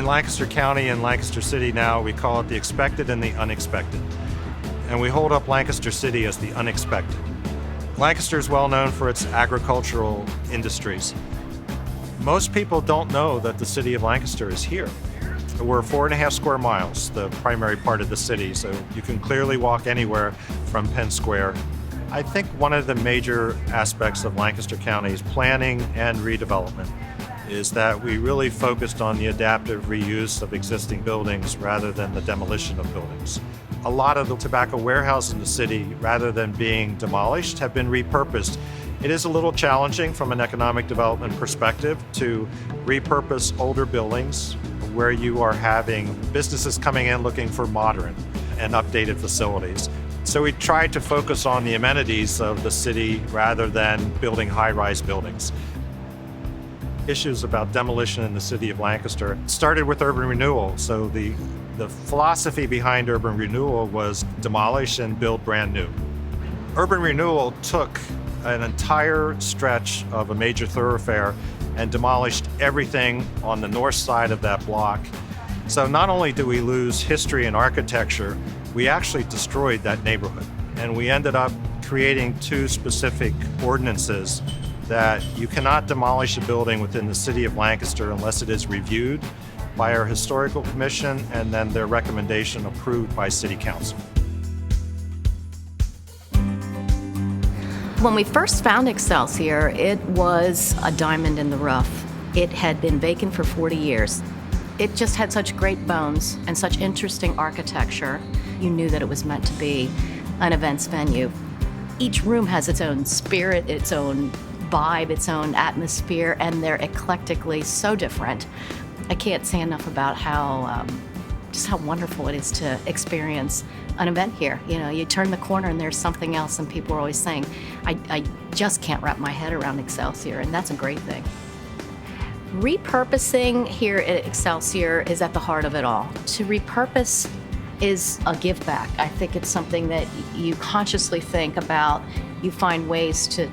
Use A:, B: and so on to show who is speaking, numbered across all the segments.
A: Lancaster County and Lancaster City now, we call it the expected and the unexpected. And we hold up Lancaster City as the unexpected. Lancaster is well known for its agricultural industries. Most people don't know that the city of Lancaster is here. We're 4.5 square miles, the primary part of the city, so you can clearly walk anywhere from Penn Square. I think one of the major aspects of Lancaster County's planning and redevelopment is that we really focused on the adaptive reuse of existing buildings rather than the demolition of buildings. A lot of the tobacco warehouses in the city, rather than being demolished, have been repurposed. It is a little challenging from an economic development perspective to repurpose older buildings where you are having businesses coming in looking for modern and updated facilities. So we tried to focus on the amenities of the city rather than building high-rise buildings. Issues about demolition in the city of Lancaster started with urban renewal. So the philosophy behind urban renewal was demolish and build brand new. Urban renewal took an entire stretch of a major thoroughfare and demolished everything on the north side of that block. So not only do we lose history and architecture, we actually destroyed that neighborhood. And we ended up creating two specific ordinances that you cannot demolish a building within the city of Lancaster unless it is reviewed by our historical commission and then their recommendation approved by city council.
B: When we first found Excelsior, it was a diamond in the rough. It had been vacant for 40 years. It just had such great bones and such interesting architecture. You knew that it was meant to be an events venue. Each room has its own spirit, its own vibe, its own atmosphere, and they're eclectically so different. I can't say enough about just how wonderful it is to experience an event here. You know, you turn the corner and there's something else, and people are always saying, I just can't wrap my head around Excelsior, and that's a great thing. Repurposing here at Excelsior is at the heart of it all. To repurpose is a give back. I think it's something that you consciously think about. You find ways to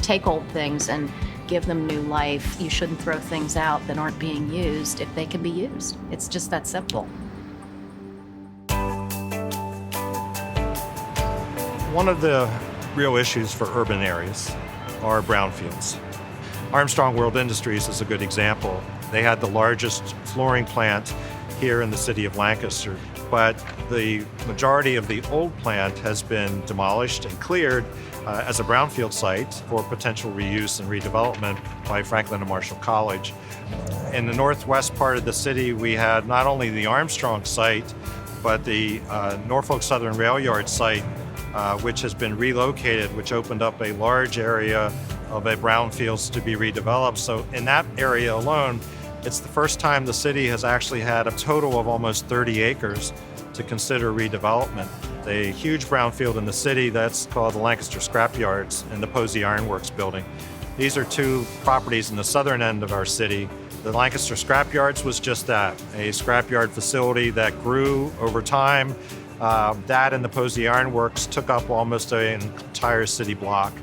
B: take old things and give them new life. You shouldn't throw things out that aren't being used if they can be used. It's just that simple.
A: One of the real issues for urban areas are brownfields. Armstrong World Industries is a good example. They had the largest flooring plant here in the city of Lancaster, but the majority of the old plant has been demolished and cleared as a brownfield site for potential reuse and redevelopment by Franklin and Marshall College. In the northwest part of the city, we had not only the Armstrong site, but the Norfolk Southern Rail Yard site, which has been relocated, which opened up a large area of a brownfields to be redeveloped. So in that area alone, it's the first time the city has actually had a total of almost 30 acres to consider redevelopment. A huge brownfield in the city that's called the Lancaster Scrapyards and the Posey Ironworks building. These are two properties in the southern end of our city. The Lancaster Scrapyards was just that, a scrapyard facility that grew over time. That and the Posey Ironworks took up almost an entire city block.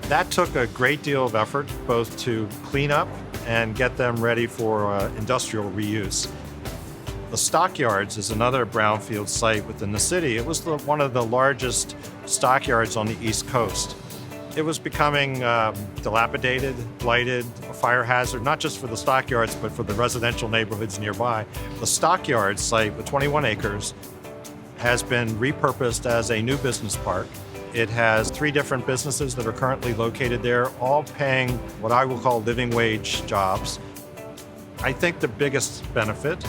A: That took a great deal of effort, both to clean up and get them ready for industrial reuse. The Stockyards is another brownfield site within the city. It was one of the largest stockyards on the East Coast. It was becoming dilapidated, blighted, a fire hazard, not just for the stockyards, but for the residential neighborhoods nearby. The Stockyards site, with 21 acres, has been repurposed as a new business park. It has 3 different businesses that are currently located there, all paying what I will call living wage jobs. I think the biggest benefit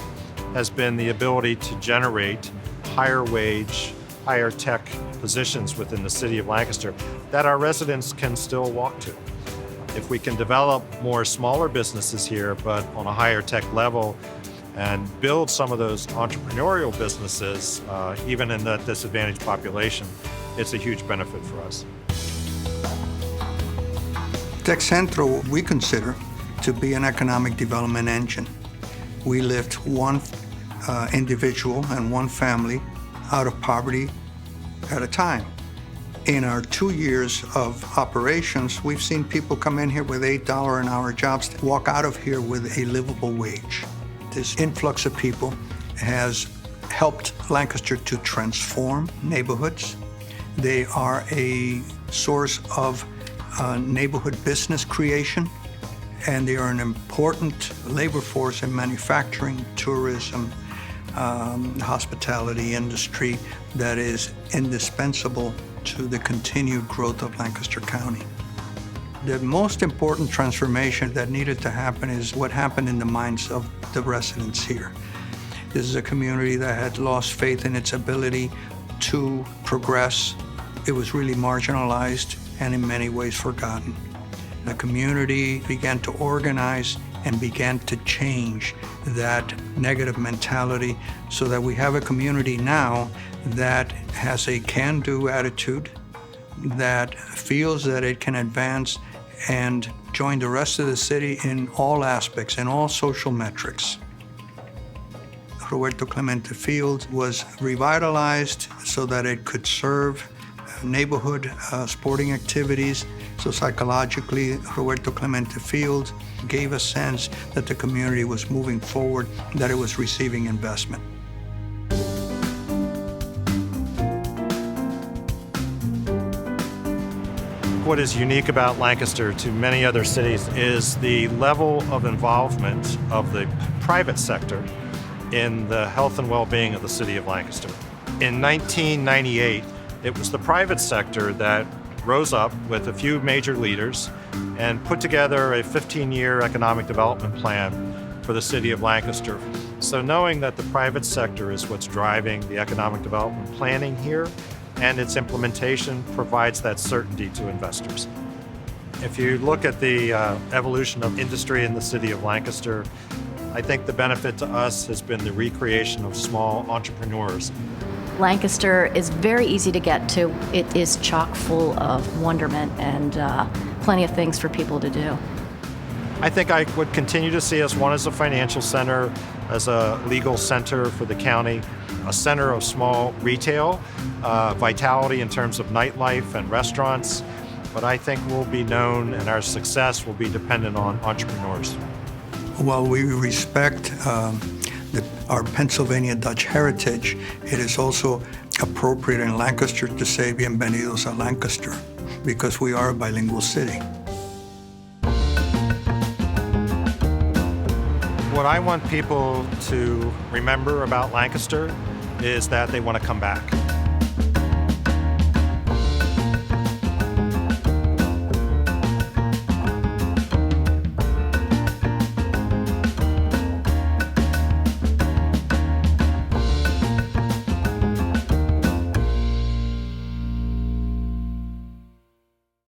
A: has been the ability to generate higher wage, higher tech positions within the city of Lancaster that our residents can still walk to. If we can develop more smaller businesses here, but on a higher tech level, and build some of those entrepreneurial businesses, even in that disadvantaged population, it's a huge benefit for us.
C: Tech Central, we consider to be an economic development engine. We lift one individual and one family out of poverty at a time. In our 2 years of operations, we've seen people come in here with $8 an hour jobs walk out of here with a livable wage. This influx of people has helped Lancaster to transform neighborhoods. They are a source of neighborhood business creation, and they are an important labor force in manufacturing, tourism, hospitality industry that is indispensable to the continued growth of Lancaster County. The most important transformation that needed to happen is what happened in the minds of the residents here. This is a community that had lost faith in its ability to progress. It was really marginalized and in many ways forgotten. The community began to organize and began to change that negative mentality so that we have a community now that has a can-do attitude, that feels that it can advance and join the rest of the city in all aspects, in all social metrics. Roberto Clemente Field was revitalized so that it could serve neighborhood sporting activities. So psychologically, Roberto Clemente Field gave a sense that the community was moving forward, that it was receiving investment.
A: What is unique about Lancaster to many other cities is the level of involvement of the private sector in the health and well-being of the city of Lancaster. In 1998, it was the private sector that rose up with a few major leaders and put together a 15-year economic development plan for the city of Lancaster. So knowing that the private sector is what's driving the economic development planning here and its implementation provides that certainty to investors. If you look at the evolution of industry in the city of Lancaster, I think the benefit to us has been the recreation of small entrepreneurs.
B: Lancaster is very easy to get to. It is chock full of wonderment and plenty of things for people to do.
A: I think I would continue to see us, one, as a financial center, as a legal center for the county, a center of small retail, vitality in terms of nightlife and restaurants. But I think we'll be known and our success will be dependent on entrepreneurs.
C: While we respect our Pennsylvania Dutch heritage, it is also appropriate in Lancaster to say bienvenidos a Lancaster, because we are a bilingual city.
A: What I want people to remember about Lancaster is that they want to come back.